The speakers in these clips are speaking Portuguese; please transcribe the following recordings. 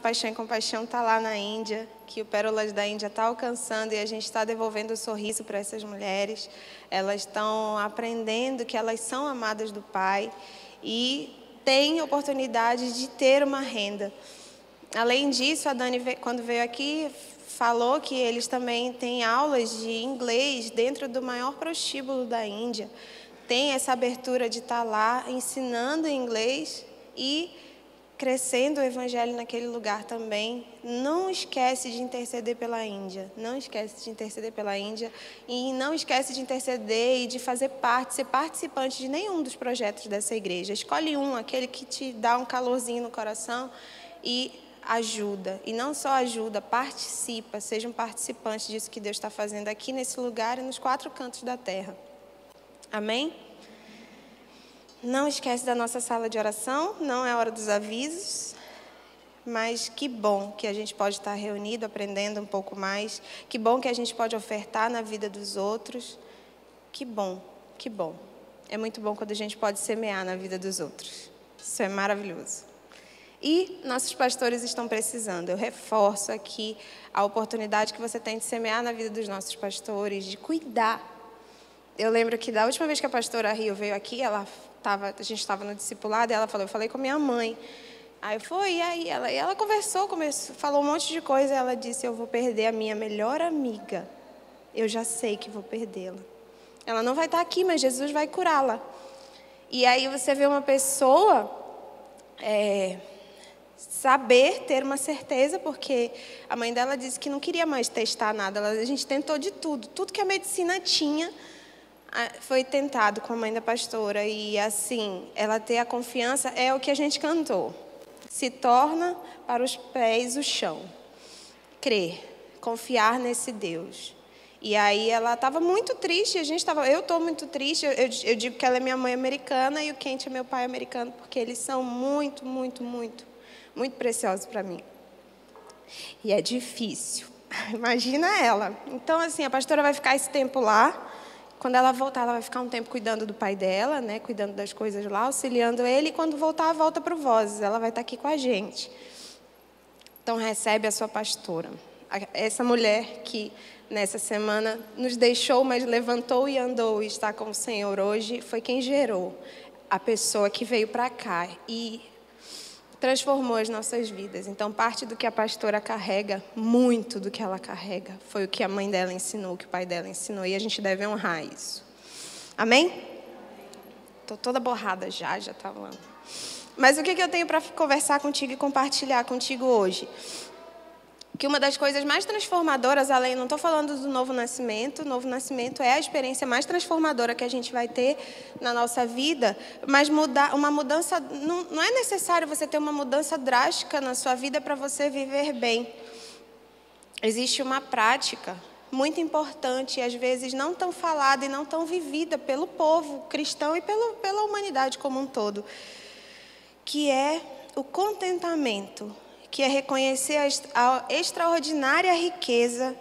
Paixão e Compaixão está lá na Índia, que o Pérolas da Índia está alcançando e a gente está devolvendo o sorriso para essas mulheres. Elas estão aprendendo que elas são amadas do Pai e têm oportunidade de ter uma renda. Além disso, a Dani, quando veio aqui, falou que eles também têm aulas de inglês dentro do maior prostíbulo da Índia. Tem essa abertura de estar lá ensinando inglês e crescendo o evangelho naquele lugar também. Não esquece de interceder pela Índia. Não esquece de interceder pela Índia. E não esquece de interceder e de fazer parte, ser participante de nenhum dos projetos dessa igreja. Escolhe um, aquele que te dá um calorzinho no coração e ajuda. E não só ajuda, participa. Seja um participante disso que Deus está fazendo aqui nesse lugar e nos 4 cantos da terra. Amém? Não esquece da nossa sala de oração, não é hora dos avisos, mas que bom que a gente pode estar reunido, aprendendo um pouco mais, que bom que a gente pode ofertar na vida dos outros, que bom, que bom. É muito bom quando a gente pode semear na vida dos outros, isso é maravilhoso. E nossos pastores estão precisando, eu reforço aqui a oportunidade que você tem de semear na vida dos nossos pastores, de cuidar. Eu lembro que da última vez que a pastora Rio veio aqui, a gente estava no discipulado, e ela falou, eu falei com a minha mãe. Aí ela conversou, falou um monte de coisa, e ela disse, eu vou perder a minha melhor amiga. Eu já sei que vou perdê-la. Ela não vai estar aqui, mas Jesus vai curá-la. E aí você vê uma pessoa saber, ter uma certeza, porque a mãe dela disse que não queria mais testar nada. A gente tentou de tudo que a medicina tinha, foi tentado com a mãe da pastora. E assim, ela ter a confiança é o que a gente cantou. Se torna para os pés o chão. Crer, confiar nesse Deus. E aí ela estava muito triste, eu estou muito triste, eu digo que ela é minha mãe americana e o Kent é meu pai americano, porque eles são muito, muito, muito, muito preciosos para mim. E é difícil, imagina ela. Então assim, a pastora vai ficar esse tempo lá. Quando ela voltar, ela vai ficar um tempo cuidando do pai dela, né? Cuidando das coisas lá, auxiliando ele. E quando voltar, volta para o Vozes. Ela vai estar aqui com a gente. Então, recebe a sua pastora. Essa mulher que, nessa semana, nos deixou, mas levantou e andou e está com o Senhor hoje, foi quem gerou a pessoa que veio para cá e transformou as nossas vidas. Então, parte do que a pastora carrega, muito do que ela carrega, foi o que a mãe dela ensinou, o que o pai dela ensinou, e a gente deve honrar isso. Amém? Estou toda borrada já está falando. Mas o que eu tenho para conversar contigo e compartilhar contigo hoje? Que uma das coisas mais transformadoras, além, não estou falando do novo nascimento é a experiência mais transformadora que a gente vai ter na nossa vida, mas uma mudança, não é necessário você ter uma mudança drástica na sua vida para você viver bem. Existe uma prática muito importante, e às vezes não tão falada e não tão vivida pelo povo cristão e pela humanidade como um todo, que é o contentamento, que é reconhecer a extraordinária riqueza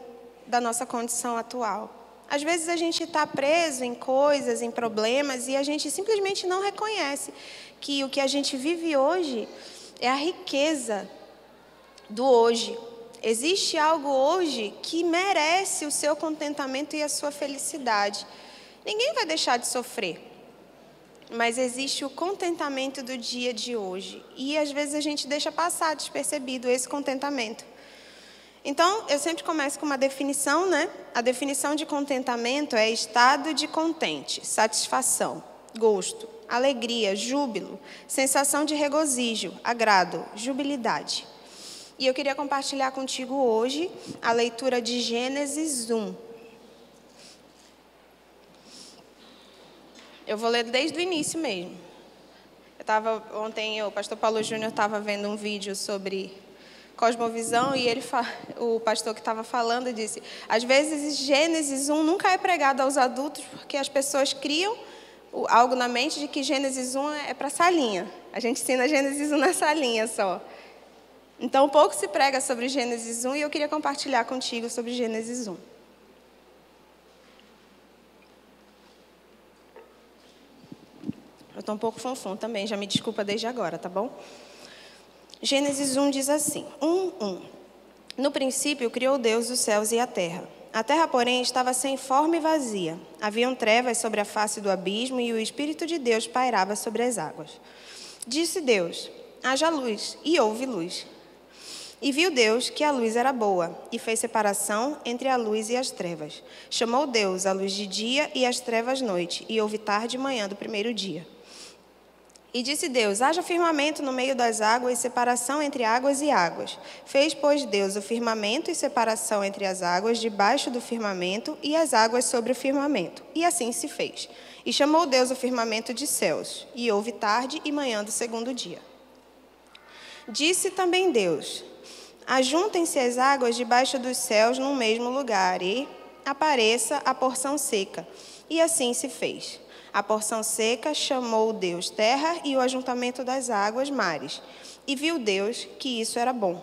da nossa condição atual. Às vezes a gente está preso em coisas, em problemas, e a gente simplesmente não reconhece que o que a gente vive hoje é a riqueza do hoje. Existe algo hoje que merece o seu contentamento e a sua felicidade. Ninguém vai deixar de sofrer. Mas existe o contentamento do dia de hoje. E às vezes a gente deixa passar despercebido esse contentamento. Então, eu sempre começo com uma definição, né? A definição de contentamento é estado de contente, satisfação, gosto, alegria, júbilo, sensação de regozijo, agrado, jubilidade. E eu queria compartilhar contigo hoje a leitura de Gênesis 1. Eu vou ler desde o início mesmo. Ontem o pastor Paulo Júnior estava vendo um vídeo sobre cosmovisão e o pastor que estava falando disse, às vezes Gênesis 1 nunca é pregado aos adultos porque as pessoas criam algo na mente de que Gênesis 1 é para salinha. A gente ensina Gênesis 1 na salinha só. Então, pouco se prega sobre Gênesis 1 e eu queria compartilhar contigo sobre Gênesis 1. Eu estou um pouco fonfon também, já me desculpa desde agora, tá bom? Gênesis 1 diz assim, 1:1. No princípio criou Deus os céus e a terra. A terra, porém, estava sem forma e vazia. Haviam trevas sobre a face do abismo e o Espírito de Deus pairava sobre as águas. Disse Deus, haja luz, e houve luz. E viu Deus que a luz era boa, e fez separação entre a luz e as trevas. Chamou Deus a luz de dia e as trevas noite, e houve tarde e manhã do primeiro dia. E disse Deus, haja firmamento no meio das águas e separação entre águas e águas. Fez, pois, Deus o firmamento e separação entre as águas debaixo do firmamento e as águas sobre o firmamento. E assim se fez. E chamou Deus o firmamento de céus, e houve tarde e manhã do segundo dia. Disse também Deus, ajuntem-se as águas debaixo dos céus num mesmo lugar, e apareça a porção seca. E assim se fez. A porção seca chamou Deus terra e o ajuntamento das águas mares. E viu Deus que isso era bom.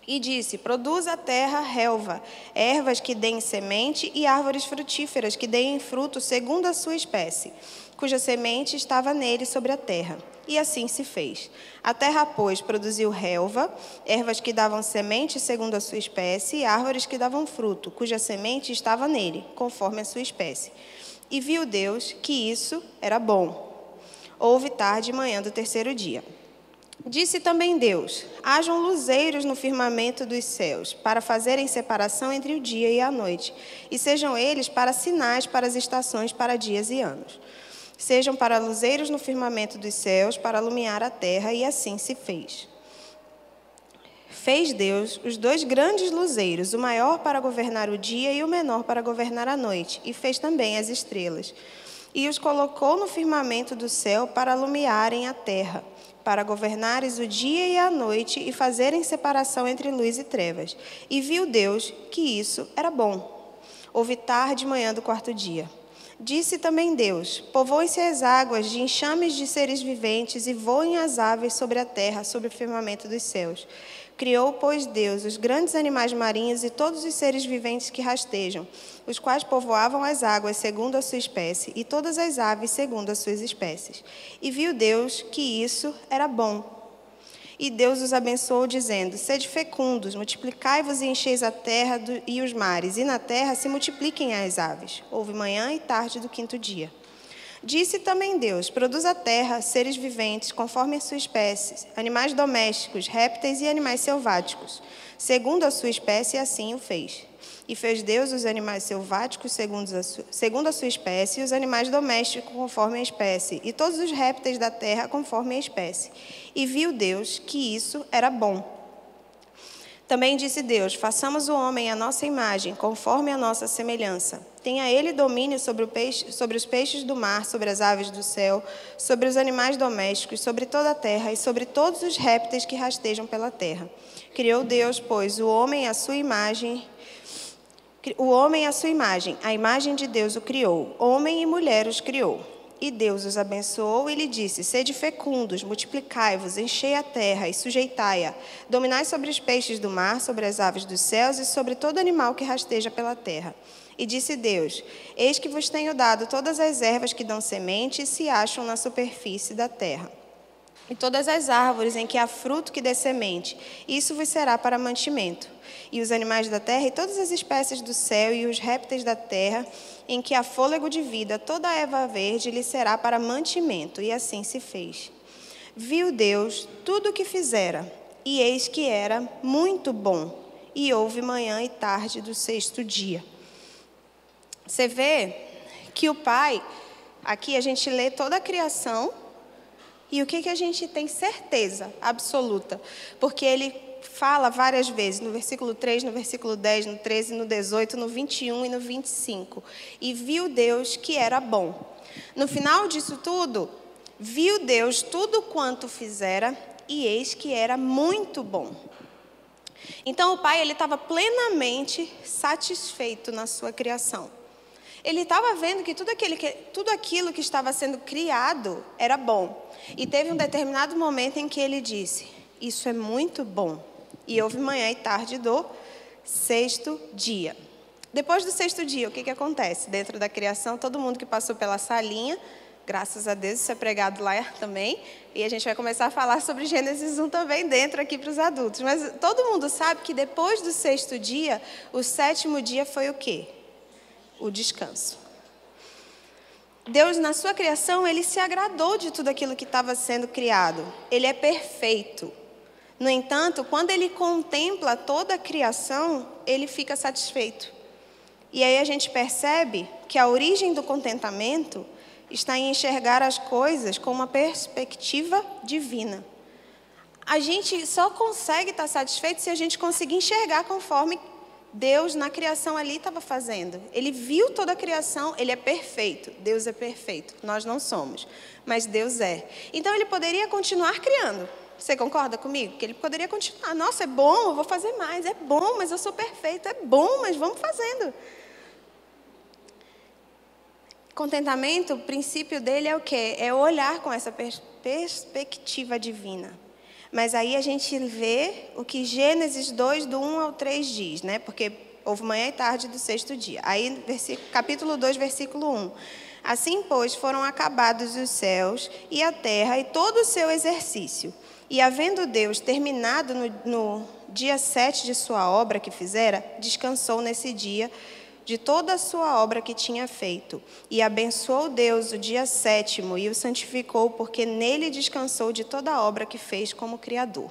E disse, produza a terra relva, ervas que deem semente e árvores frutíferas que deem fruto segundo a sua espécie, cuja semente estava nele sobre a terra. E assim se fez. A terra, pois, produziu relva, ervas que davam semente segundo a sua espécie, e árvores que davam fruto, cuja semente estava nele, conforme a sua espécie. E viu Deus que isso era bom. Houve tarde e manhã do terceiro dia. Disse também Deus, hajam luzeiros no firmamento dos céus, para fazerem separação entre o dia e a noite, e sejam eles para sinais para as estações, para dias e anos. Sejam para luzeiros no firmamento dos céus, para iluminar a terra, e assim se fez. Fez Deus os dois grandes luzeiros, o maior para governar o dia e o menor para governar a noite, e fez também as estrelas. E os colocou no firmamento do céu para iluminarem a terra, para governares o dia e a noite e fazerem separação entre luz e trevas. E viu Deus que isso era bom. Houve tarde e manhã do quarto dia. Disse também Deus, povoem-se as águas de enxames de seres viventes e voem as aves sobre a terra, sobre o firmamento dos céus. Criou, pois, Deus os grandes animais marinhos e todos os seres viventes que rastejam, os quais povoavam as águas segundo a sua espécie, e todas as aves segundo as suas espécies. E viu Deus que isso era bom. E Deus os abençoou, dizendo, sede fecundos, multiplicai-vos e encheis a terra e os mares, e na terra se multipliquem as aves. Houve manhã e tarde do quinto dia. Disse também Deus, produz a terra seres viventes, conforme a sua espécie, animais domésticos, répteis e animais selváticos, segundo a sua espécie, e assim o fez. E fez Deus os animais selváticos segundo a sua espécie, e os animais domésticos conforme a espécie, e todos os répteis da terra conforme a espécie. E viu Deus que isso era bom. Também disse Deus, façamos o homem à nossa imagem, conforme a nossa semelhança. Tenha ele domínio sobre os peixes do mar, sobre as aves do céu, sobre os animais domésticos, sobre toda a terra e sobre todos os répteis que rastejam pela terra. Criou Deus, pois, o homem à sua imagem, a imagem de Deus o criou, homem e mulher os criou. E Deus os abençoou e lhe disse, sede fecundos, multiplicai-vos, enchei a terra e sujeitai-a, dominai sobre os peixes do mar, sobre as aves dos céus e sobre todo animal que rasteja pela terra. E disse Deus, eis que vos tenho dado todas as ervas que dão semente e se acham na superfície da terra, e todas as árvores em que há fruto que dê semente, isso vos será para mantimento. E os animais da terra e todas as espécies do céu e os répteis da terra, em que há fôlego de vida, toda a erva verde lhe será para mantimento. E assim se fez. Viu Deus tudo o que fizera, e eis que era muito bom. E houve manhã e tarde do sexto dia. Você vê que o Pai, aqui a gente lê toda a criação, e o que a gente tem certeza absoluta? Porque ele fala várias vezes, no versículo 3, no versículo 10, no 13, no 18, no 21 e no 25. E viu Deus que era bom. No final disso tudo, viu Deus tudo quanto fizera, e eis que era muito bom. Então o Pai, ele estava plenamente satisfeito na sua criação. Ele estava vendo que tudo aquilo que estava sendo criado era bom. E teve um determinado momento em que ele disse, isso é muito bom. E houve manhã e tarde do sexto dia. Depois do sexto dia, o que acontece? Dentro da criação, todo mundo que passou pela salinha Graças a Deus, isso é pregado lá também. E a gente vai começar a falar sobre Gênesis 1 também dentro aqui para os adultos. Mas todo mundo sabe que depois do 6º dia, o 7º dia foi o quê? O descanso. Deus, na sua criação, Ele se agradou de tudo aquilo que estava sendo criado. Ele é perfeito. No entanto, quando Ele contempla toda a criação, Ele fica satisfeito. E aí a gente percebe que a origem do contentamento está em enxergar as coisas com uma perspectiva divina. A gente só consegue estar satisfeito se a gente conseguir enxergar conforme Deus na criação ali estava fazendo. Ele viu toda a criação, Ele é perfeito. Deus é perfeito, nós não somos, mas Deus é. Então Ele poderia continuar criando. Você concorda comigo? Que Ele poderia continuar. Nossa, é bom, eu vou fazer mais. É bom, mas eu sou perfeito. É bom, mas vamos fazendo. Contentamento, o princípio dele é o quê? É olhar com essa perspectiva divina. Mas aí a gente vê o que Gênesis 2, do 1 ao 3 diz, né? Porque houve manhã e tarde do 6º dia. Aí, capítulo 2, versículo 1. Assim, pois, foram acabados os céus e a terra e todo o seu exercício. E havendo Deus terminado no dia 7 de sua obra que fizera, descansou nesse dia de toda a sua obra que tinha feito. E abençoou Deus o dia 7º e o santificou, porque nele descansou de toda a obra que fez como Criador.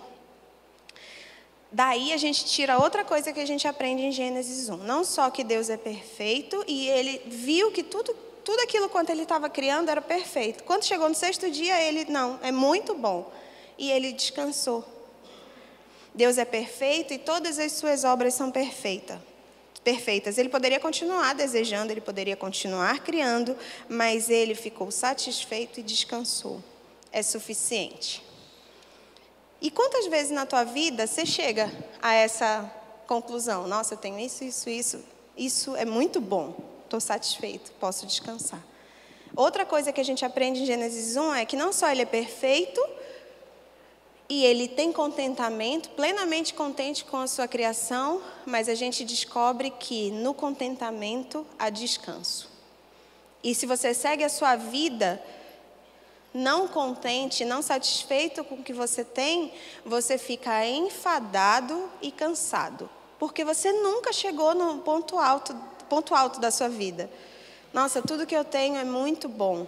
Daí a gente tira outra coisa que a gente aprende em Gênesis 1. Não só que Deus é perfeito, e Ele viu que tudo aquilo quanto Ele estava criando era perfeito. Quando chegou no 6º dia, Ele, não, é muito bom. E Ele descansou. Deus é perfeito e todas as suas obras são perfeitas. Ele poderia continuar desejando, Ele poderia continuar criando, mas Ele ficou satisfeito e descansou. É suficiente. E quantas vezes na tua vida você chega a essa conclusão? Nossa, eu tenho isso é muito bom, estou satisfeito, posso descansar. Outra coisa que a gente aprende em Gênesis 1 é que não só Ele é perfeito, e Ele tem contentamento, plenamente contente com a sua criação, mas a gente descobre que no contentamento há descanso. E se você segue a sua vida não contente, não satisfeito com o que você tem, você fica enfadado e cansado, porque você nunca chegou no ponto alto da sua vida. Nossa, tudo que eu tenho é muito bom,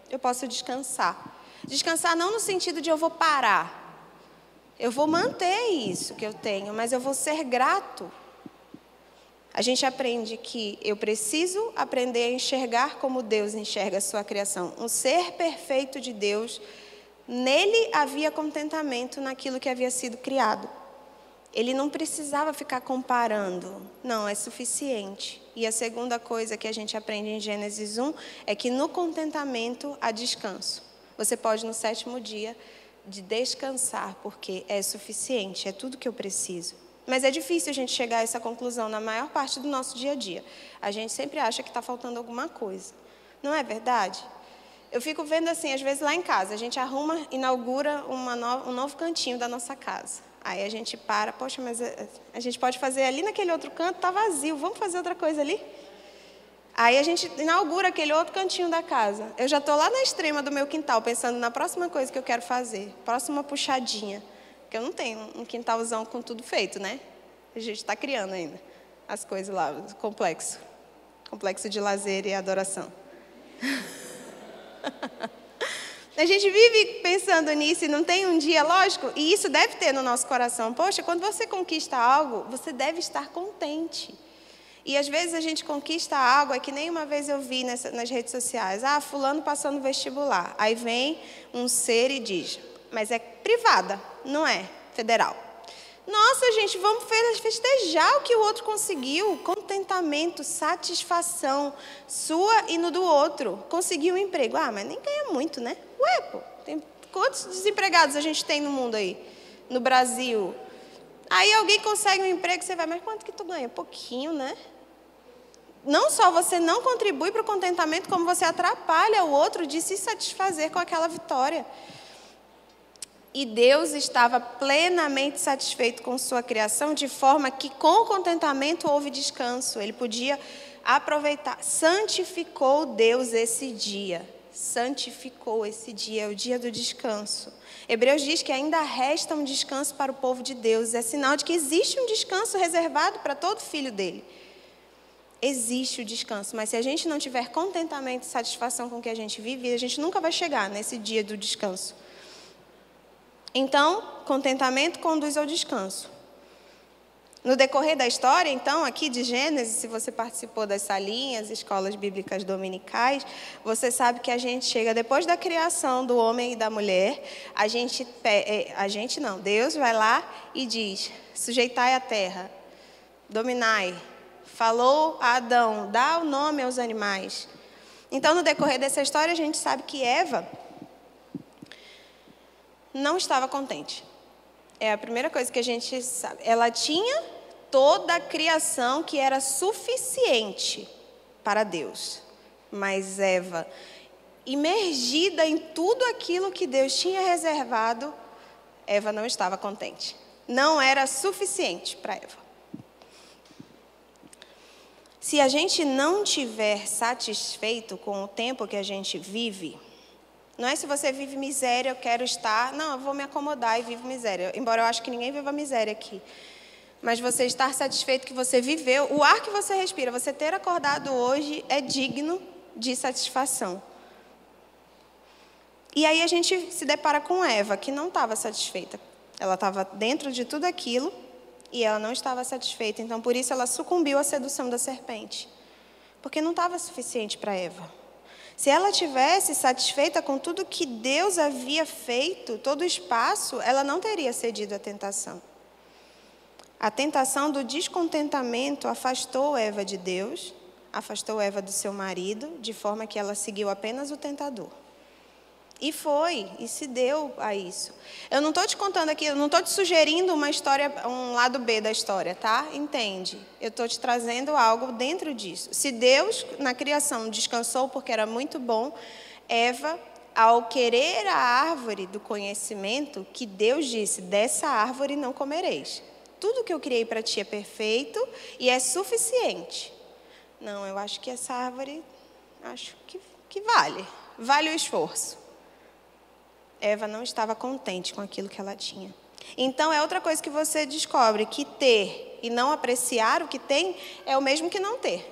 eu posso descansar. Descansar não no sentido de eu vou parar. Eu vou manter isso que eu tenho, mas eu vou ser grato. A gente aprende que eu preciso aprender a enxergar como Deus enxerga a sua criação. Um ser perfeito de Deus, nele havia contentamento naquilo que havia sido criado. Ele não precisava ficar comparando. Não, é suficiente. E a segunda coisa que a gente aprende em Gênesis 1 é que no contentamento há descanso. Você pode no 7º dia de descansar, porque é suficiente, é tudo que eu preciso. Mas é difícil a gente chegar a essa conclusão na maior parte do nosso dia a dia. A gente sempre acha que está faltando alguma coisa. Não é verdade? Eu fico vendo assim, às vezes lá em casa, a gente inaugura um novo cantinho da nossa casa. Aí a gente poxa, mas a gente pode fazer ali naquele outro canto, está vazio, vamos fazer outra coisa ali? Aí a gente inaugura aquele outro cantinho da casa. Eu já estou lá na extrema do meu quintal, pensando na próxima coisa que eu quero fazer. Próxima puxadinha. Porque eu não tenho um quintalzão com tudo feito, né? A gente está criando ainda as coisas lá, o complexo. Complexo de lazer e adoração. A gente vive pensando nisso e não tem um dia, lógico, e isso deve ter no nosso coração. Poxa, quando você conquista algo, você deve estar contente. E às vezes a gente conquista algo, é que nem uma vez eu vi nas redes sociais, fulano passou no vestibular. Aí vem um ser e diz, mas é privada, não é federal. Nossa, gente, vamos festejar o que o outro conseguiu. Contentamento, satisfação, sua e no do outro. Conseguiu um emprego. Mas nem ganha muito, né? Ué, pô, quantos desempregados a gente tem no mundo aí? No Brasil. Aí alguém consegue um emprego, você vai, mas quanto que tu ganha? Pouquinho, né? Não só você não contribui para o contentamento, como você atrapalha o outro de se satisfazer com aquela vitória. E Deus estava plenamente satisfeito com sua criação, de forma que com o contentamento houve descanso. Ele podia aproveitar. Santificou Deus esse dia. santificou esse dia, é o dia do descanso. Hebreus diz que ainda resta um descanso para o povo de Deus. É sinal de que existe um descanso reservado para todo filho dele. Existe o descanso, mas se a gente não tiver contentamento e satisfação com o que a gente vive, a gente nunca vai chegar nesse dia do descanso. Então, contentamento conduz ao descanso. No decorrer da história, então, aqui de Gênesis, se você participou das salinhas, escolas bíblicas dominicais, você sabe que a gente chega depois da criação do homem e da mulher, Deus vai lá e diz: sujeitai a terra, dominai. Falou a Adão, dá o nome aos animais. Então, no decorrer dessa história, a gente sabe que Eva não estava contente. É a primeira coisa que a gente sabe. Ela tinha toda a criação que era suficiente para Deus. Mas Eva, imergida em tudo aquilo que Deus tinha reservado, Eva não estava contente. Não era suficiente para Eva. Se a gente não tiver satisfeito com o tempo que a gente vive, não é se você vive miséria, eu quero estar, não, eu vou me acomodar e vivo miséria. Embora eu acho que ninguém viva miséria aqui. Mas você estar satisfeito que você viveu, o ar que você respira, você ter acordado hoje é digno de satisfação. E aí a gente se depara com Eva, que não estava satisfeita. Ela estava dentro de tudo aquilo e ela não estava satisfeita. Então, por isso, ela sucumbiu à sedução da serpente. Porque não estava suficiente para Eva. Se ela tivesse satisfeita com tudo que Deus havia feito, todo o espaço, ela não teria cedido à tentação. A tentação do descontentamento afastou Eva de Deus, afastou Eva do seu marido, de forma que ela seguiu apenas o tentador. E se deu a isso. Eu não estou te contando aqui, eu não estou te sugerindo uma história, um lado B da história, tá? Entende? Eu estou te trazendo algo dentro disso. Se Deus, na criação, descansou porque era muito bom, Eva, ao querer a árvore do conhecimento, que Deus disse, dessa árvore não comereis. Tudo que eu criei para ti é perfeito e é suficiente. Não, eu acho que essa árvore, acho que vale o esforço. Eva não estava contente com aquilo que ela tinha. Então, é outra coisa que você descobre, que ter e não apreciar o que tem é o mesmo que não ter.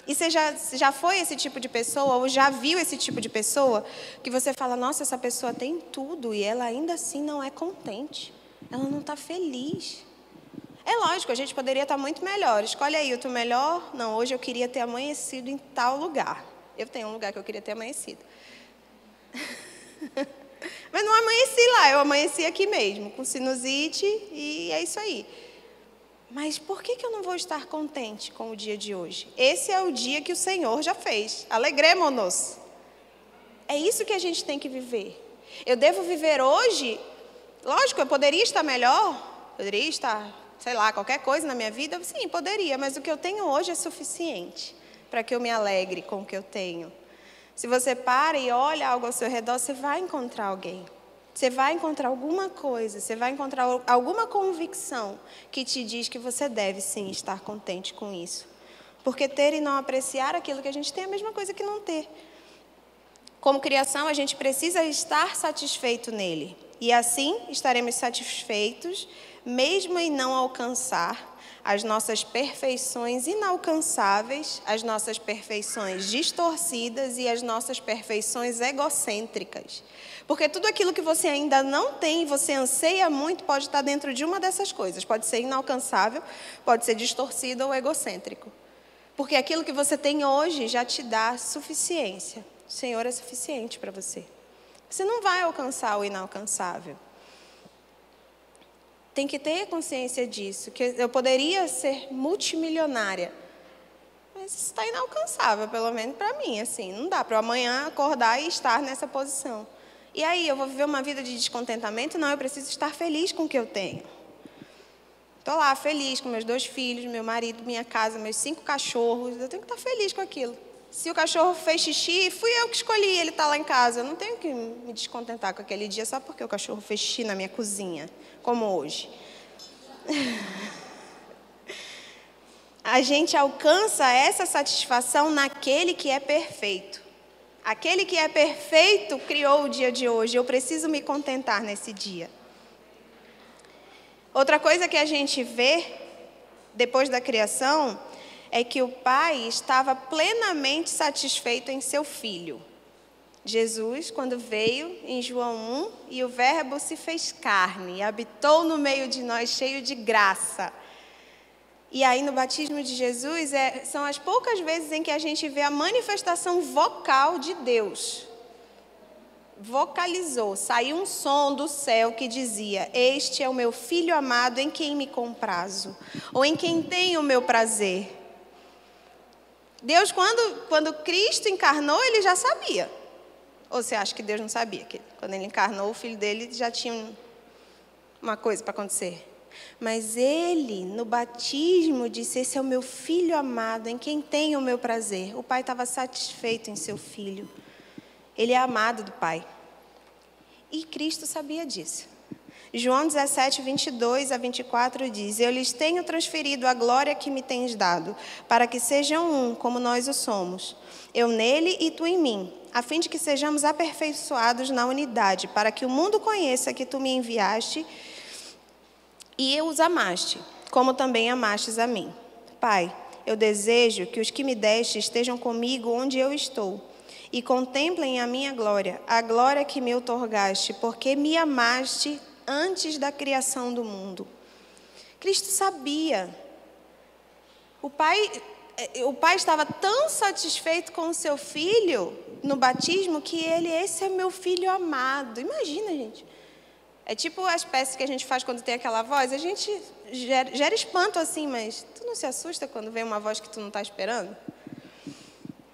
E você já foi esse tipo de pessoa, ou já viu esse tipo de pessoa, que você fala, nossa, essa pessoa tem tudo e ela ainda assim não é contente. Ela não está feliz. É lógico, a gente poderia estar muito melhor. Escolhe aí, eu estou melhor? Não, hoje eu queria ter amanhecido em tal lugar. Eu tenho um lugar que eu queria ter amanhecido. Mas não amanheci lá, eu amanheci aqui mesmo, com sinusite e é isso aí. Mas por que eu não vou estar contente com o dia de hoje? Esse é o dia que o Senhor já fez. Alegremo-nos. É isso que a gente tem que viver. Eu devo viver hoje? Lógico, eu poderia estar melhor, poderia estar, sei lá, qualquer coisa na minha vida. Sim, poderia, mas o que eu tenho hoje é suficiente para que eu me alegre com o que eu tenho. Se você para e olha algo ao seu redor, você vai encontrar alguém. Você vai encontrar alguma coisa, você vai encontrar alguma convicção que te diz que você deve sim estar contente com isso. Porque ter e não apreciar aquilo que a gente tem é a mesma coisa que não ter. Como criação, a gente precisa estar satisfeito nele. E assim estaremos satisfeitos, mesmo em não alcançar as nossas perfeições inalcançáveis, as nossas perfeições distorcidas e as nossas perfeições egocêntricas. Porque tudo aquilo que você ainda não tem, você anseia muito, pode estar dentro de uma dessas coisas. Pode ser inalcançável, pode ser distorcido ou egocêntrico. Porque aquilo que você tem hoje já te dá suficiência. O Senhor é suficiente para você. Você não vai alcançar o inalcançável. Tem que ter consciência disso, que eu poderia ser multimilionária, mas isso está inalcançável, pelo menos para mim, assim, não dá para eu amanhã acordar e estar nessa posição. E aí, eu vou viver uma vida de descontentamento? Não, eu preciso estar feliz com o que eu tenho. Estou lá, feliz com meus 2 filhos, meu marido, minha casa, meus 5 cachorros, eu tenho que estar feliz com aquilo. Se o cachorro fez xixi, fui eu que escolhi ele estar lá em casa. Eu não tenho que me descontentar com aquele dia só porque o cachorro fez xixi na minha cozinha, como hoje. A gente alcança essa satisfação naquele que é perfeito. Aquele que é perfeito criou o dia de hoje. Eu preciso me contentar nesse dia. Outra coisa que a gente vê depois da criação é que o Pai estava plenamente satisfeito em seu Filho. Jesus, quando veio em João 1, e o Verbo se fez carne e habitou no meio de nós, cheio de graça. E aí no batismo de Jesus são as poucas vezes em que a gente vê a manifestação vocal de Deus. Vocalizou, saiu um som do céu que dizia: este é o meu Filho amado em quem me comprazo, ou em quem tenho o meu prazer. Deus, quando Cristo encarnou, ele já sabia. Ou você acha que Deus não sabia? Que quando ele encarnou, o filho dele já tinha uma coisa para acontecer. Mas ele, no batismo, disse: esse é o meu Filho amado, em quem tenho o meu prazer. O Pai estava satisfeito em seu Filho. Ele é amado do Pai. E Cristo sabia disso. João 17, 22 a 24 diz: eu lhes tenho transferido a glória que me tens dado, para que sejam um, como nós o somos. Eu nele e tu em mim, a fim de que sejamos aperfeiçoados na unidade, para que o mundo conheça que tu me enviaste e os amaste, como também amastes a mim. Pai, eu desejo que os que me deste estejam comigo onde eu estou, e contemplem a minha glória, a glória que me outorgaste, porque me amaste antes da criação do mundo. Cristo sabia. O Pai estava tão satisfeito com o seu filho no batismo que esse é meu filho amado. Imagina, gente. É tipo as peças que a gente faz quando tem aquela voz. A gente gera espanto assim, mas tu não se assusta quando vem uma voz que tu não está esperando?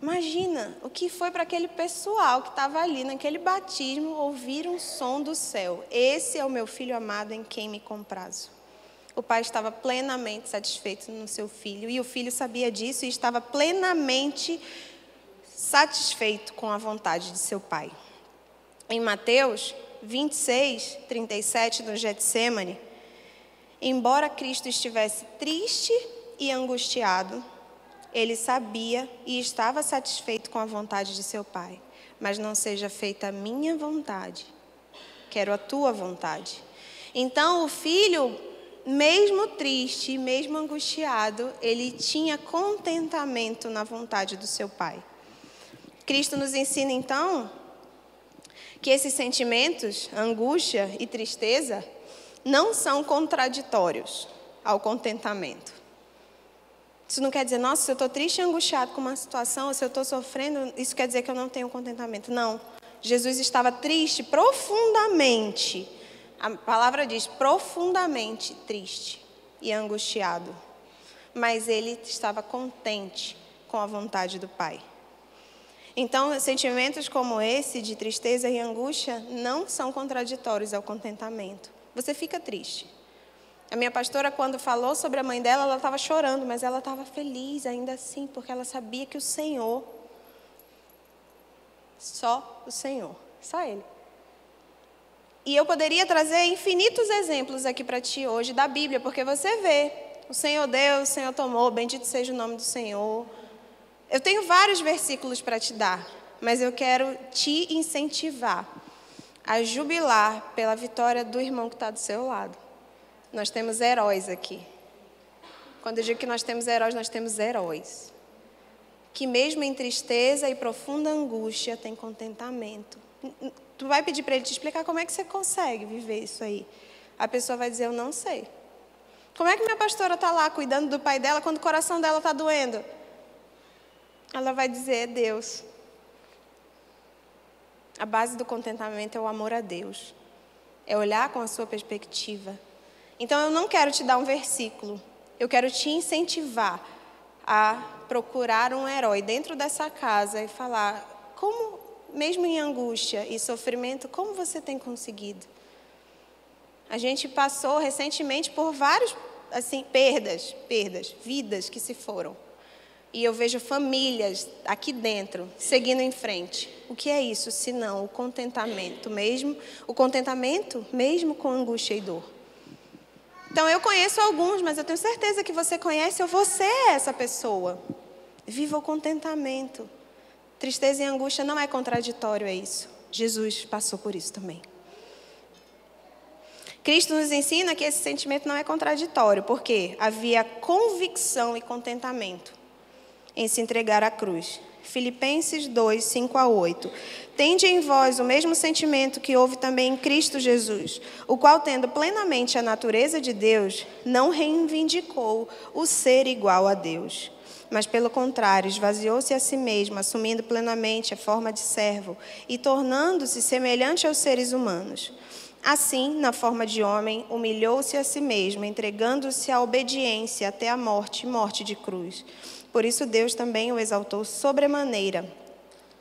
Imagina o que foi para aquele pessoal que estava ali naquele batismo ouvir um som do céu. Esse é o meu filho amado em quem me comprazo. O pai estava plenamente satisfeito no seu filho e o filho sabia disso e estava plenamente satisfeito com a vontade de seu pai. Em Mateus 26, 37, no Getsêmani, embora Cristo estivesse triste e angustiado, ele sabia e estava satisfeito com a vontade de seu pai. Mas não seja feita a minha vontade, quero a tua vontade. Então o filho, mesmo triste, mesmo angustiado, ele tinha contentamento na vontade do seu pai. Cristo nos ensina então que esses sentimentos, angústia e tristeza, não são contraditórios ao contentamento. Isso não quer dizer, nossa, se eu estou triste e angustiado com uma situação, ou se eu estou sofrendo, isso quer dizer que eu não tenho contentamento. Não, Jesus estava triste profundamente. A palavra diz profundamente triste e angustiado. Mas ele estava contente com a vontade do Pai. Então, sentimentos como esse, de tristeza e angústia, não são contraditórios ao contentamento. Você fica triste. A minha pastora, quando falou sobre a mãe dela, ela estava chorando, mas ela estava feliz ainda assim, porque ela sabia que o Senhor, só o Senhor, só Ele. E eu poderia trazer infinitos exemplos aqui para ti hoje da Bíblia, porque você vê, o Senhor deu, o Senhor tomou, bendito seja o nome do Senhor. Eu tenho vários versículos para te dar, mas eu quero te incentivar a jubilar pela vitória do irmão que está do seu lado. Nós temos heróis aqui. Quando eu digo que nós temos heróis. Que mesmo em tristeza e profunda angústia, tem contentamento. Tu vai pedir para ele te explicar como é que você consegue viver isso aí. A pessoa vai dizer, eu não sei. Como é que minha pastora está lá cuidando do pai dela quando o coração dela está doendo? Ela vai dizer, é Deus. A base do contentamento é o amor a Deus. É olhar com a sua perspectiva. Então, eu não quero te dar um versículo. Eu quero te incentivar a procurar um herói dentro dessa casa e falar, como, mesmo em angústia e sofrimento, como você tem conseguido? A gente passou recentemente por várias, perdas, vidas que se foram. E eu vejo famílias aqui dentro, seguindo em frente. O que é isso, se não o contentamento mesmo com angústia e dor? Então, eu conheço alguns, mas eu tenho certeza que você conhece ou você é essa pessoa. Viva o contentamento. Tristeza e angústia não é contraditório, é isso. Jesus passou por isso também. Cristo nos ensina que esse sentimento não é contraditório, porque havia convicção e contentamento em se entregar à cruz. Filipenses 2, 5-8. Tende em vós o mesmo sentimento que houve também em Cristo Jesus, o qual, tendo plenamente a natureza de Deus, não reivindicou o ser igual a Deus, mas, pelo contrário, esvaziou-se a si mesmo, assumindo plenamente a forma de servo e tornando-se semelhante aos seres humanos. Assim, na forma de homem, humilhou-se a si mesmo, entregando-se à obediência até a morte, morte de cruz. Por isso Deus também o exaltou sobremaneira,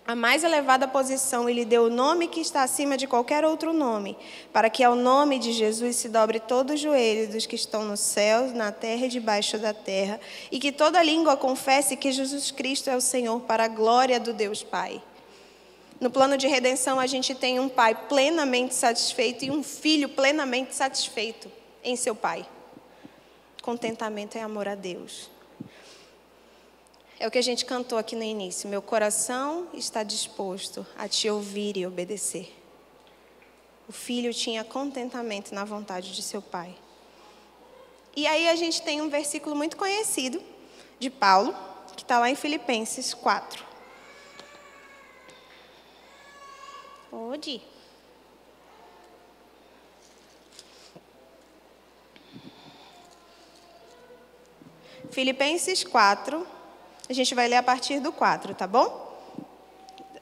a mais elevada posição, e lhe deu o nome que está acima de qualquer outro nome, para que ao nome de Jesus se dobre todo o joelho dos que estão no céu, na terra e debaixo da terra, e que toda língua confesse que Jesus Cristo é o Senhor, para a glória do Deus Pai. No plano de redenção, a gente tem um pai plenamente satisfeito e um filho plenamente satisfeito em seu pai. Contentamento é amor a Deus. É o que a gente cantou aqui no início. Meu coração está disposto a te ouvir e obedecer. O filho tinha contentamento na vontade de seu pai. E aí a gente tem um versículo muito conhecido de Paulo, que está lá em Filipenses 4. Pode. Filipenses 4, a gente vai ler a partir do 4, tá bom?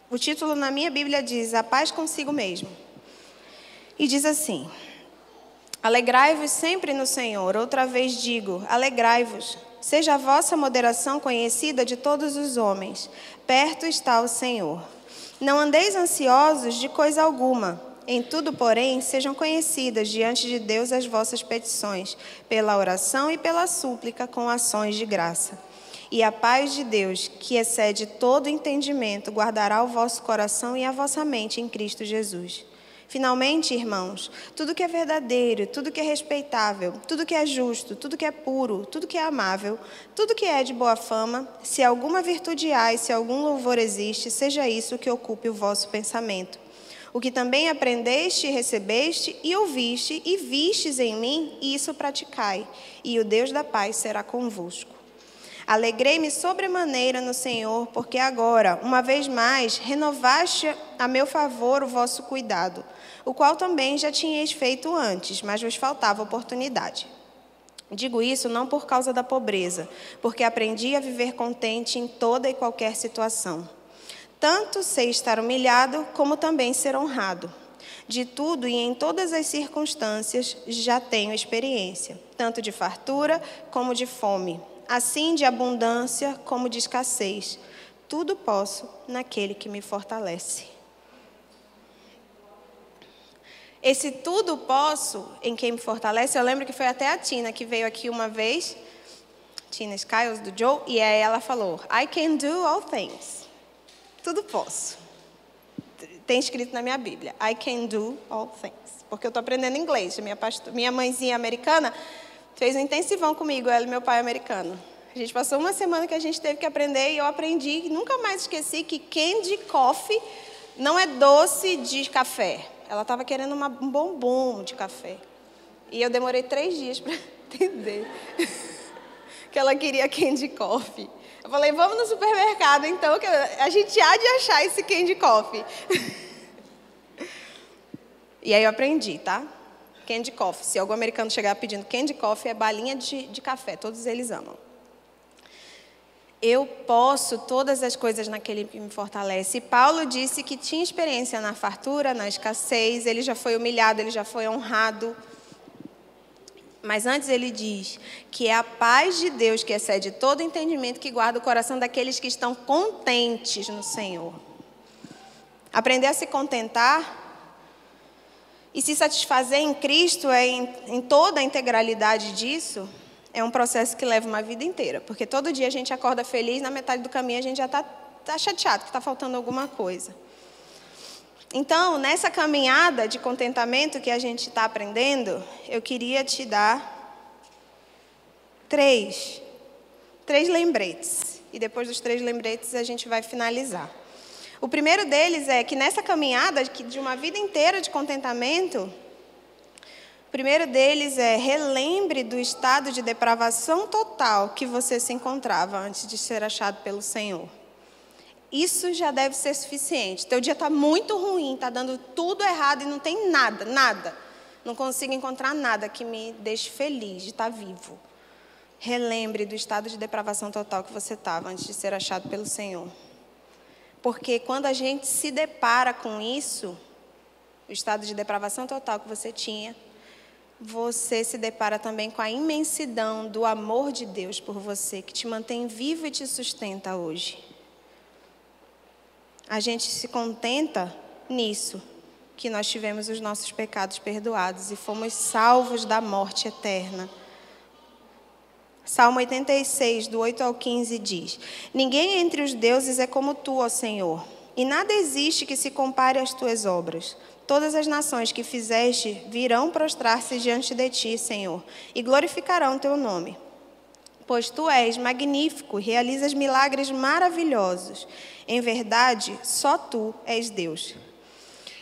O título na minha Bíblia diz, A Paz Consigo Mesmo. E diz assim, alegrai-vos sempre no Senhor, outra vez digo, alegrai-vos. Seja a vossa moderação conhecida de todos os homens, perto está o Senhor. Não andeis ansiosos de coisa alguma. Em tudo, porém, sejam conhecidas diante de Deus as vossas petições, pela oração e pela súplica com ações de graça. E a paz de Deus, que excede todo entendimento, guardará o vosso coração e a vossa mente em Cristo Jesus. Finalmente, irmãos, tudo que é verdadeiro, tudo que é respeitável, tudo que é justo, tudo que é puro, tudo que é amável, tudo que é de boa fama, se alguma virtude há e se algum louvor existe, seja isso que ocupe o vosso pensamento. O que também aprendeste, recebeste e ouviste e vistes em mim, isso praticai, e o Deus da paz será convosco. Alegrei-me sobremaneira no Senhor, porque agora, uma vez mais, renovaste a meu favor o vosso cuidado, o qual também já tinhais feito antes, mas vos faltava oportunidade. Digo isso não por causa da pobreza, porque aprendi a viver contente em toda e qualquer situação. Tanto sei estar humilhado, como também ser honrado. De tudo e em todas as circunstâncias já tenho experiência, tanto de fartura como de fome, assim de abundância como de escassez. Tudo posso naquele que me fortalece. Esse tudo posso em quem me fortalece, eu lembro que foi até a Tina que veio aqui uma vez, Tina Skiles, do Joe, e aí ela falou, I can do all things. Tudo posso. Tem escrito na minha Bíblia, I can do all things. Porque eu estou aprendendo inglês. Minha mãezinha americana fez um intensivão comigo, ela e meu pai americano. A gente passou uma semana que a gente teve que aprender e eu aprendi, nunca mais esqueci, que candy coffee não é doce de café. Ela estava querendo um bombom de café. E eu demorei 3 dias para entender que ela queria candy coffee. Eu falei, vamos no supermercado então, que a gente há de achar esse candy coffee. E aí eu aprendi, tá? Candy coffee. Se algum americano chegar pedindo candy coffee, é balinha de café. Todos eles amam. Eu posso todas as coisas naquele que me fortalece. E Paulo disse que tinha experiência na fartura, na escassez. Ele já foi humilhado, ele já foi honrado. Mas antes ele diz que é a paz de Deus que excede todo entendimento, que guarda o coração daqueles que estão contentes no Senhor. Aprender a se contentar e se satisfazer em Cristo, em toda a integralidade disso, é um processo que leva uma vida inteira. Porque todo dia a gente acorda feliz, na metade do caminho a gente já está chateado, que está faltando alguma coisa. Então, nessa caminhada de contentamento que a gente está aprendendo, eu queria te dar 3 lembretes. E depois dos 3 lembretes a gente vai finalizar. O primeiro deles é que nessa caminhada de uma vida inteira de contentamento, o primeiro deles é: relembre do estado de depravação total que você se encontrava antes de ser achado pelo Senhor. Isso já deve ser suficiente. Teu dia está muito ruim, está dando tudo errado e não tem nada, nada. Não consigo encontrar nada que me deixe feliz de estar vivo. Relembre do estado de depravação total que você estava antes de ser achado pelo Senhor. Porque quando a gente se depara com isso, o estado de depravação total que você tinha, você se depara também com a imensidão do amor de Deus por você, que te mantém vivo e te sustenta hoje. A gente se contenta nisso, que nós tivemos os nossos pecados perdoados e fomos salvos da morte eterna. Salmo 86, do 8 ao 15 diz: ninguém entre os deuses é como tu, ó Senhor, e nada existe que se compare às tuas obras. Todas as nações que fizeste virão prostrar-se diante de ti, Senhor, e glorificarão teu nome. Pois tu és magnífico, realizas milagres maravilhosos. Em verdade, só tu és Deus.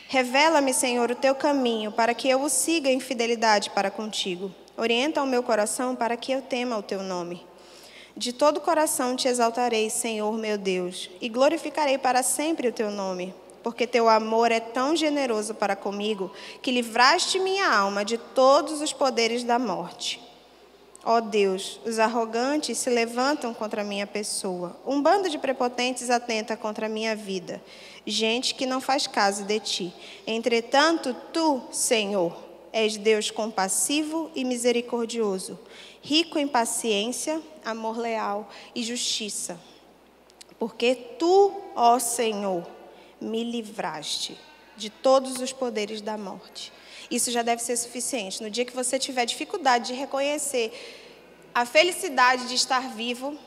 Revela-me, Senhor, o teu caminho, para que eu o siga em fidelidade para contigo. Orienta o meu coração para que eu tema o teu nome. De todo o coração te exaltarei, Senhor, meu Deus, e glorificarei para sempre o teu nome. Porque teu amor é tão generoso para comigo, que livraste minha alma de todos os poderes da morte. Ó Deus, os arrogantes se levantam contra a minha pessoa. Um bando de prepotentes atenta contra a minha vida. Gente que não faz caso de ti. Entretanto, tu, Senhor, és Deus compassivo e misericordioso, rico em paciência, amor leal e justiça. Porque tu, ó Senhor, me livraste de todos os poderes da morte. Isso já deve ser suficiente. No dia que você tiver dificuldade de reconhecer a felicidade de estar vivo,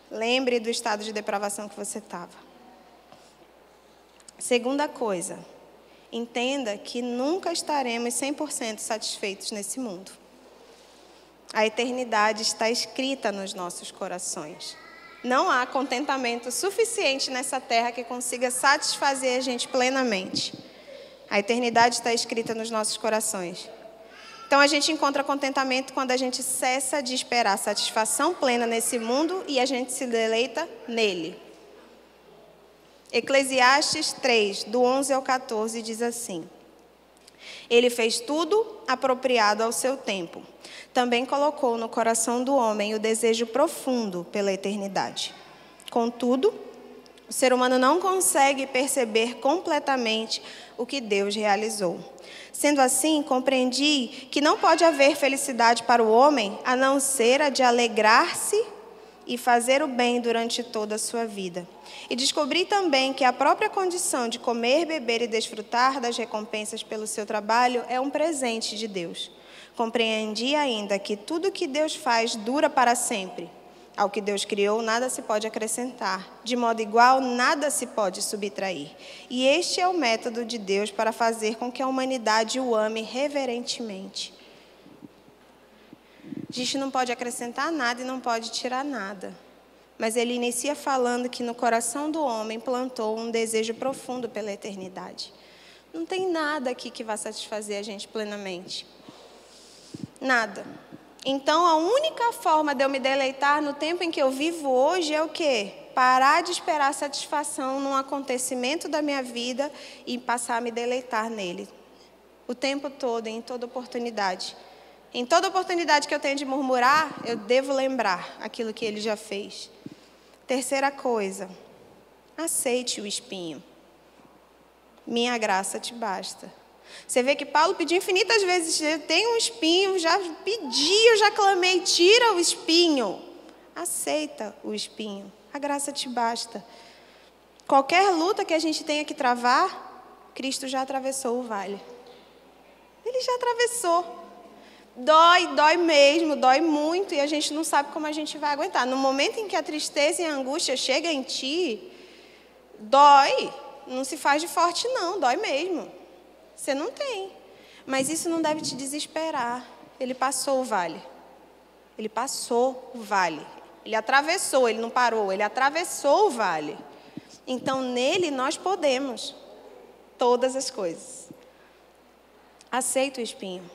lembre do estado de depravação que você estava. Segunda coisa, entenda que nunca estaremos 100% satisfeitos nesse mundo. A eternidade está escrita nos nossos corações. Não há contentamento suficiente nessa terra que consiga satisfazer a gente plenamente. A eternidade está escrita nos nossos corações. Então a gente encontra contentamento quando a gente cessa de esperar satisfação plena nesse mundo e a gente se deleita nele. Eclesiastes 3, do 11 ao 14, diz assim: Ele fez tudo apropriado ao seu tempo. Também colocou no coração do homem o desejo profundo pela eternidade. Contudo, o ser humano não consegue perceber completamente o que Deus realizou. Sendo assim, compreendi que não pode haver felicidade para o homem a não ser a de alegrar-se e fazer o bem durante toda a sua vida. E descobri também que a própria condição de comer, beber e desfrutar das recompensas pelo seu trabalho é um presente de Deus. Compreendi ainda que tudo que Deus faz dura para sempre. Ao que Deus criou, nada se pode acrescentar. De modo igual, nada se pode subtrair. E este é o método de Deus para fazer com que a humanidade o ame reverentemente. A gente não pode acrescentar nada e não pode tirar nada. Mas ele inicia falando que no coração do homem plantou um desejo profundo pela eternidade. Não tem nada aqui que vá satisfazer a gente plenamente. Nada. Então, a única forma de eu me deleitar no tempo em que eu vivo hoje é o quê? Parar de esperar satisfação num acontecimento da minha vida e passar a me deleitar nele. O tempo todo, em toda oportunidade. Em toda oportunidade que eu tenho de murmurar, eu devo lembrar aquilo que ele já fez. Terceira coisa, aceite o espinho. Minha graça te basta. Você vê que Paulo pediu infinitas vezes: eu tenho um espinho, já pedi, eu já clamei, tira o espinho. Aceita o espinho, a graça te basta. Qualquer luta que a gente tenha que travar, Cristo já atravessou o vale. Ele já atravessou. Dói mesmo, dói muito e a gente não sabe como a gente vai aguentar. No momento em que a tristeza e a angústia chegam em ti, dói, não se faz de forte não, dói mesmo. Você não tem. Mas isso não deve te desesperar. Ele passou o vale. Ele passou o vale. Ele atravessou, ele não parou, ele atravessou o vale. Então, nele nós podemos todas as coisas. Aceita o espinho.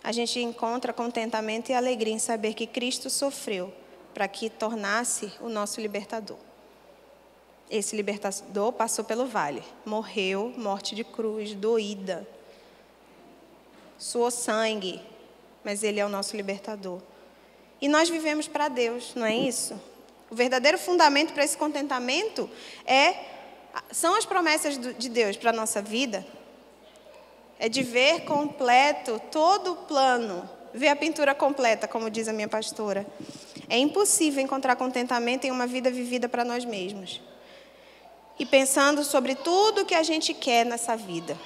A gente encontra contentamento e alegria em saber que Cristo sofreu para que tornasse o nosso libertador. Esse libertador passou pelo vale, morreu, morte de cruz, doída, suou sangue, mas ele é o nosso libertador. E nós vivemos para Deus, não é isso? O verdadeiro fundamento para esse contentamento são as promessas de Deus para a nossa vida. É de ver completo todo o plano, ver a pintura completa, como diz a minha pastora. É impossível encontrar contentamento em uma vida vivida para nós mesmos. E pensando sobre tudo que a gente quer nessa vida.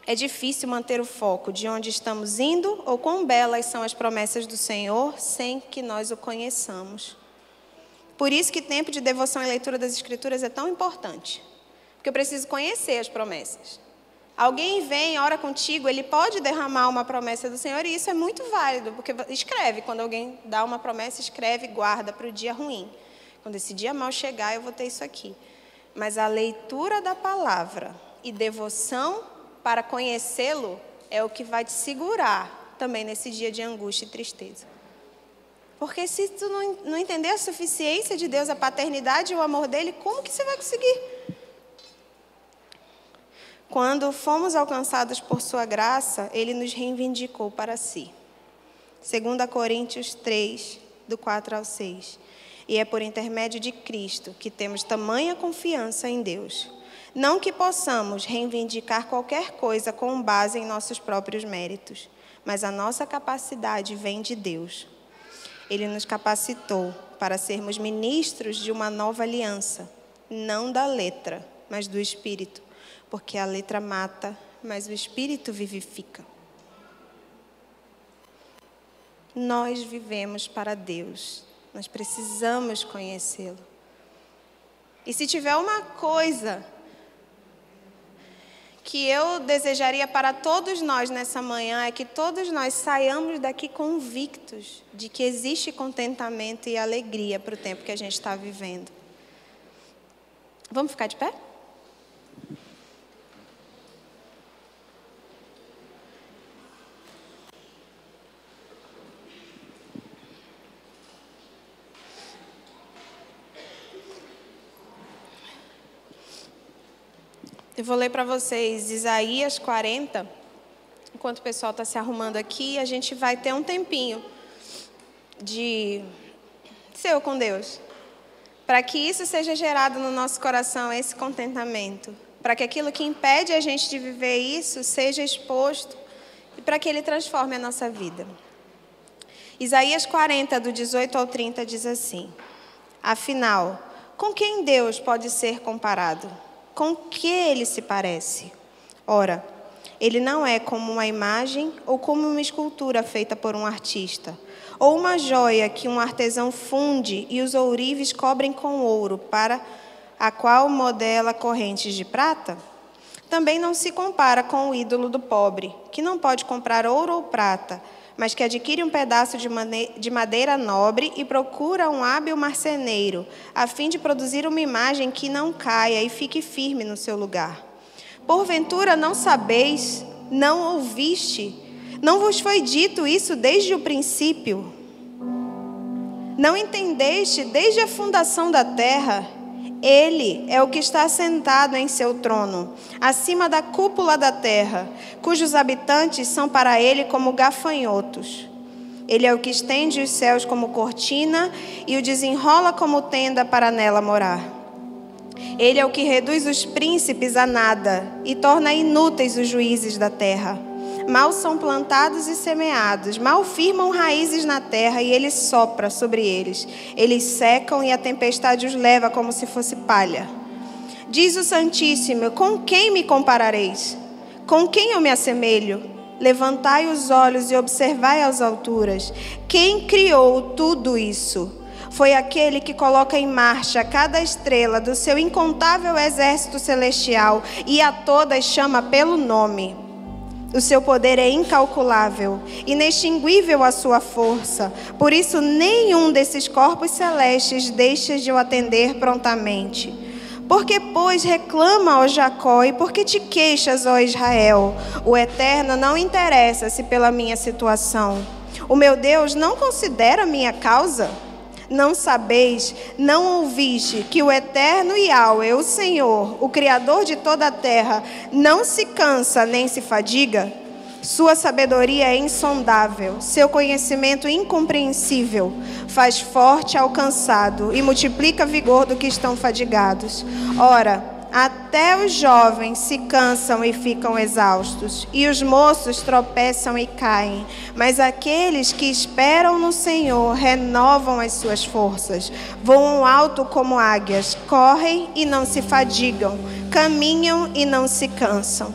É difícil manter o foco de onde estamos indo ou quão belas são as promessas do Senhor sem que nós o conheçamos. Por isso que tempo de devoção e leitura das Escrituras é tão importante. Porque eu preciso conhecer as promessas. Alguém vem, ora contigo, ele pode derramar uma promessa do Senhor e isso é muito válido, porque escreve, quando alguém dá uma promessa, escreve, guarda para o dia ruim. Quando esse dia mal chegar, eu vou ter isso aqui. Mas a leitura da palavra e devoção para conhecê-lo é o que vai te segurar também nesse dia de angústia e tristeza. Porque se tu não entender a suficiência de Deus, a paternidade e o amor dele, como que você vai conseguir? Quando fomos alcançados por sua graça, ele nos reivindicou para si. 2 Coríntios 3, do 4 ao 6. E é por intermédio de Cristo que temos tamanha confiança em Deus. Não que possamos reivindicar qualquer coisa com base em nossos próprios méritos, mas a nossa capacidade vem de Deus. Ele nos capacitou para sermos ministros de uma nova aliança, não da letra, mas do Espírito. Porque a letra mata, mas o Espírito vivifica. Nós vivemos para Deus. Nós precisamos conhecê-lo. E se tiver uma coisa que eu desejaria para todos nós nessa manhã, é que todos nós saiamos daqui convictos de que existe contentamento e alegria para o tempo que a gente está vivendo. Vamos ficar de pé? Eu vou ler para vocês Isaías 40, enquanto o pessoal está se arrumando aqui, a gente vai ter um tempinho de ser com Deus, para que isso seja gerado no nosso coração, esse contentamento, para que aquilo que impede a gente de viver isso seja exposto e para que Ele transforme a nossa vida. Isaías 40, do 18 ao 30, diz assim: Afinal, com quem Deus pode ser comparado? Com que ele se parece? Ora, ele não é como uma imagem ou como uma escultura feita por um artista, ou uma joia que um artesão funde e os ourives cobrem com ouro, para a qual modela correntes de prata? Também não se compara com o ídolo do pobre, que não pode comprar ouro ou prata, mas que adquire um pedaço de madeira nobre e procura um hábil marceneiro, a fim de produzir uma imagem que não caia e fique firme no seu lugar. Porventura não sabeis, não ouviste, não vos foi dito isso desde o princípio? Não entendeste desde a fundação da terra? Ele é o que está sentado em seu trono, acima da cúpula da terra, cujos habitantes são para ele como gafanhotos. Ele é o que estende os céus como cortina e o desenrola como tenda para nela morar. Ele é o que reduz os príncipes a nada e torna inúteis os juízes da terra. Mal são plantados e semeados, mal firmam raízes na terra e ele sopra sobre eles. Eles secam e a tempestade os leva como se fosse palha. Diz o Santíssimo: com quem me comparareis? Com quem eu me assemelho? Levantai os olhos e observai as alturas. Quem criou tudo isso? Foi aquele que coloca em marcha cada estrela do seu incontável exército celestial e a todas chama pelo nome. O seu poder é incalculável, inextinguível a sua força. Por isso, nenhum desses corpos celestes deixa de o atender prontamente. Por que, pois, reclama, ó Jacó, e por que te queixas, ó Israel? O Eterno não interessa-se pela minha situação. O meu Deus não considera a minha causa? Não sabeis, não ouviste, que o Eterno Yahweh, o Senhor, o Criador de toda a terra, não se cansa nem se fadiga? Sua sabedoria é insondável, seu conhecimento incompreensível. Faz forte ao cansado e multiplica vigor do que estão fadigados. Ora, até os jovens se cansam e ficam exaustos, e os moços tropeçam e caem. Mas aqueles que esperam no Senhor renovam as suas forças. Voam alto como águias, correm e não se fadigam, caminham e não se cansam.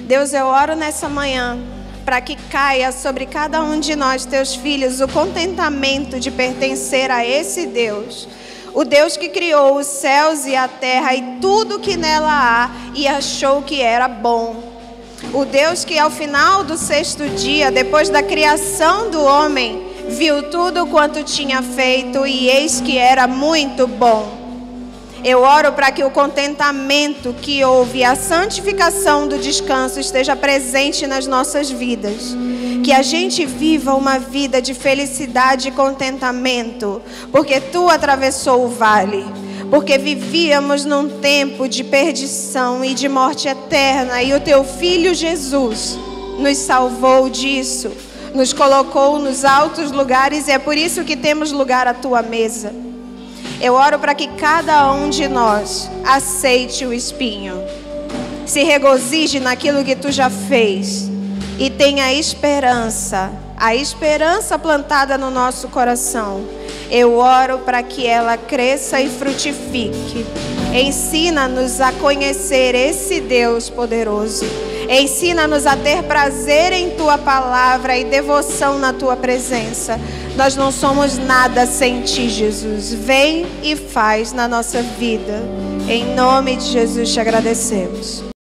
Deus, eu oro nessa manhã para que caia sobre cada um de nós, teus filhos, o contentamento de pertencer a esse Deus. O Deus que criou os céus e a terra e tudo que nela há e achou que era bom. O Deus que ao final do 6º dia, depois da criação do homem, viu tudo quanto tinha feito e eis que era muito bom. Eu oro para que o contentamento que houve, a santificação do descanso esteja presente nas nossas vidas. Que a gente viva uma vida de felicidade e contentamento, porque Tu atravessou o vale, porque vivíamos num tempo de perdição e de morte eterna, e o Teu Filho Jesus nos salvou disso, nos colocou nos altos lugares, e é por isso que temos lugar à Tua mesa. Eu oro para que cada um de nós aceite o espinho, se regozije naquilo que Tu já fez e tenha esperança, a esperança plantada no nosso coração. Eu oro para que ela cresça e frutifique. Ensina-nos a conhecer esse Deus poderoso. Ensina-nos a ter prazer em Tua palavra e devoção na Tua presença. Nós não somos nada sem Ti, Jesus. Vem e faz na nossa vida. Em nome de Jesus te agradecemos.